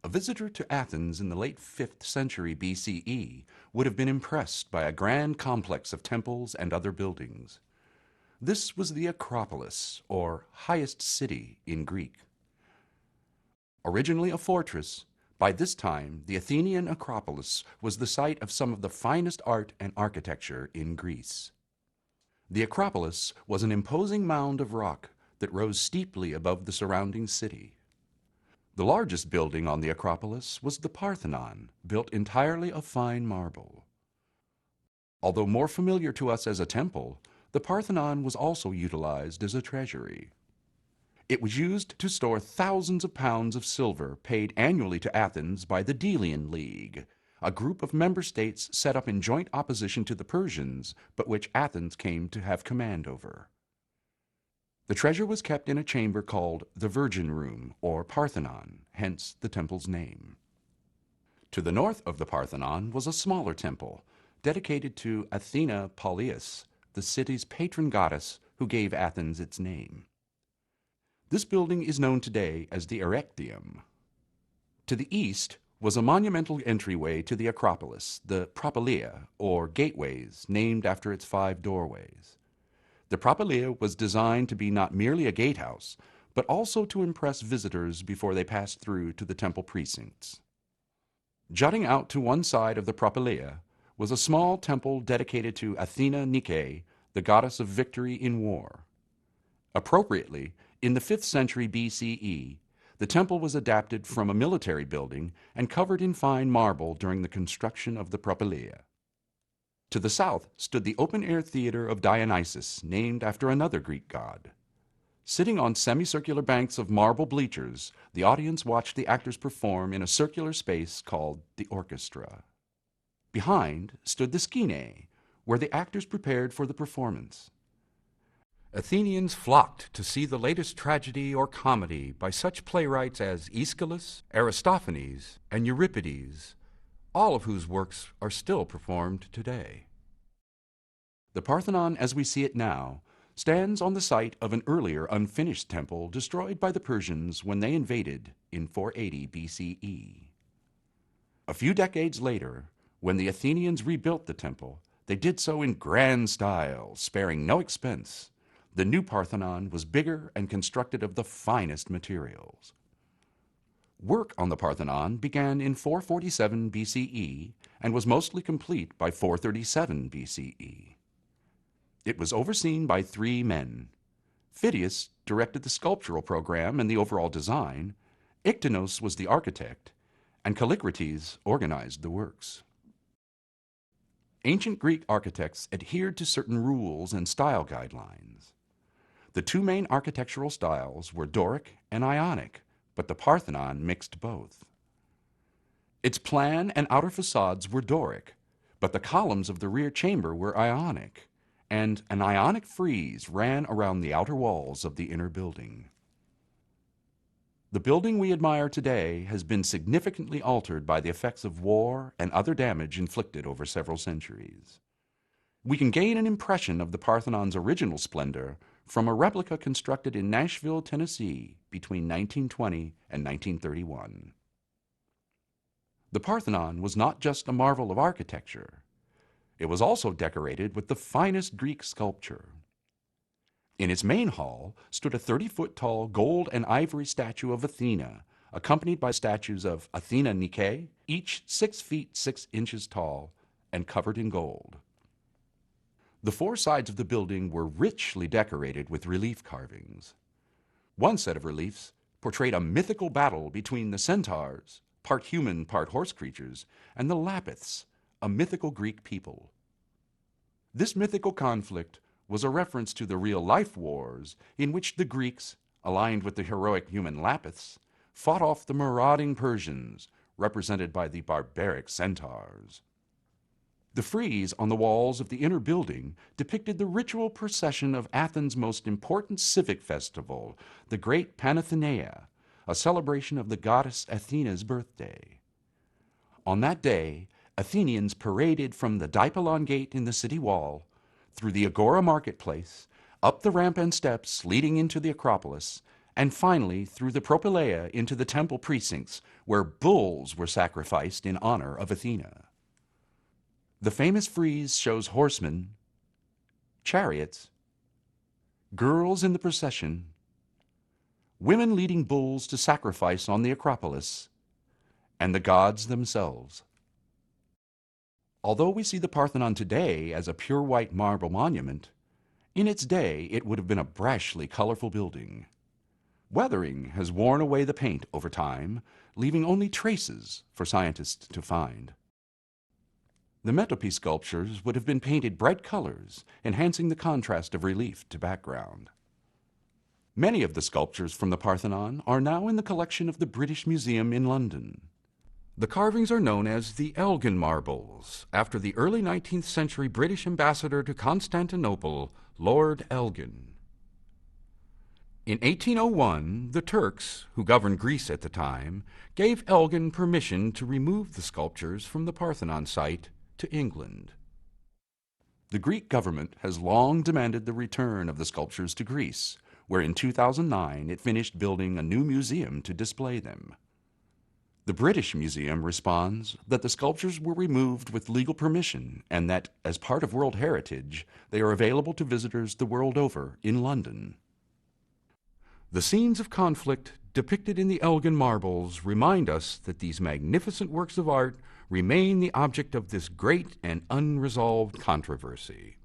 A visitor to Athens in the late 5th century BCE would have been impressed by a grand complex of temples and other buildings. This was the Acropolis, or highest city in Greek. Originally a fortress, by this time the Athenian Acropolis was the site of some of the finest art and architecture in Greece. The Acropolis was an imposing mound of rock that rose steeply above the surrounding city. The largest building on the Acropolis was the Parthenon, built entirely of fine marble. Although more familiar to us as a temple, the Parthenon was also utilized as a treasury. It was used to store thousands of pounds of silver paid annually to Athens by the Delian League, a group of member states set up in joint opposition to the Persians, but which Athens came to have command over. The treasure was kept in a chamber called the Virgin Room, or Parthenon, hence the temple's name. To the north of the Parthenon was a smaller temple, dedicated to Athena Polias, the city's patron goddess who gave Athens its name. This building is known today as the Erechtheum. To the east was a monumental entryway to the Acropolis, the Propylaea, or gateways, named after its 5 doorways. The Propylaea was designed to be not merely a gatehouse, but also to impress visitors before they passed through to the temple precincts. Jutting out to one side of the Propylaea was a small temple dedicated to Athena Nike, the goddess of victory in war. Appropriately, in the 5th century BCE, the temple was adapted from a military building and covered in fine marble during the construction of the Propylaea. To the south stood the open-air theater of Dionysus, named after another Greek god. Sitting on semicircular banks of marble bleachers, the audience watched the actors perform in a circular space called the orchestra. Behind stood the skene, where the actors prepared for the performance. Athenians flocked to see the latest tragedy or comedy by such playwrights as Aeschylus, Aristophanes, and Euripides, all of whose works are still performed today. The Parthenon, as we see it now, stands on the site of an earlier unfinished temple destroyed by the Persians when they invaded in 480 BCE. A few decades later, when the Athenians rebuilt the temple, they did so in grand style, sparing no expense. The new Parthenon was bigger and constructed of the finest materials. Work on the Parthenon began in 447 BCE and was mostly complete by 437 BCE. It was overseen by 3 men. Phidias directed the sculptural program and the overall design, Iktinos was the architect, and Callicrates organized the works. Ancient Greek architects adhered to certain rules and style guidelines. The 2 main architectural styles were Doric and Ionic, but the Parthenon mixed both. Its plan and outer facades were Doric, but the columns of the rear chamber were Ionic, and an Ionic frieze ran around the outer walls of the inner building. The building we admire today has been significantly altered by the effects of war and other damage inflicted over several centuries. We can gain an impression of the Parthenon's original splendor from a replica constructed in Nashville, Tennessee between 1920 and 1931. The Parthenon was not just a marvel of architecture. It was also decorated with the finest Greek sculpture. In its main hall stood a 30-foot-tall gold and ivory statue of Athena, accompanied by statues of Athena Nike, each 6 feet 6 inches tall and covered in gold. The 4 sides of the building were richly decorated with relief carvings. One set of reliefs portrayed a mythical battle between the centaurs, part human, part horse creatures, and the Lapiths, a mythical Greek people. This mythical conflict was a reference to the real-life wars in which the Greeks, aligned with the heroic human Lapiths, fought off the marauding Persians, represented by the barbaric centaurs. The frieze on the walls of the inner building depicted the ritual procession of Athens' most important civic festival, the Great Panathenea, a celebration of the goddess Athena's birthday. On that day, Athenians paraded from the Dipylon Gate in the city wall, through the Agora marketplace, up the ramp and steps leading into the Acropolis, and finally through the propylaea into the temple precincts, where bulls were sacrificed in honor of Athena. The famous frieze shows horsemen, chariots, girls in the procession, women leading bulls to sacrifice on the Acropolis, and the gods themselves. Although we see the Parthenon today as a pure white marble monument, in its day it would have been a brashly colorful building. Weathering has worn away the paint over time, leaving only traces for scientists to find. The mantelpiece sculptures would have been painted bright colors, enhancing the contrast of relief to background. Many of the sculptures from the Parthenon are now in the collection of the British Museum in London. The carvings are known as the Elgin marbles, after the early 19th century British ambassador to Constantinople, Lord Elgin. In 1801, the Turks, who governed Greece at the time, gave Elgin permission to remove the sculptures from the Parthenon site to England. The Greek government has long demanded the return of the sculptures to Greece, where in 2009 it finished building a new museum to display them. The British Museum responds that the sculptures were removed with legal permission and that, as part of World Heritage, they are available to visitors the world over in London. The scenes of conflict depicted in the Elgin marbles remind us that these magnificent works of art remain the object of this great and unresolved controversy.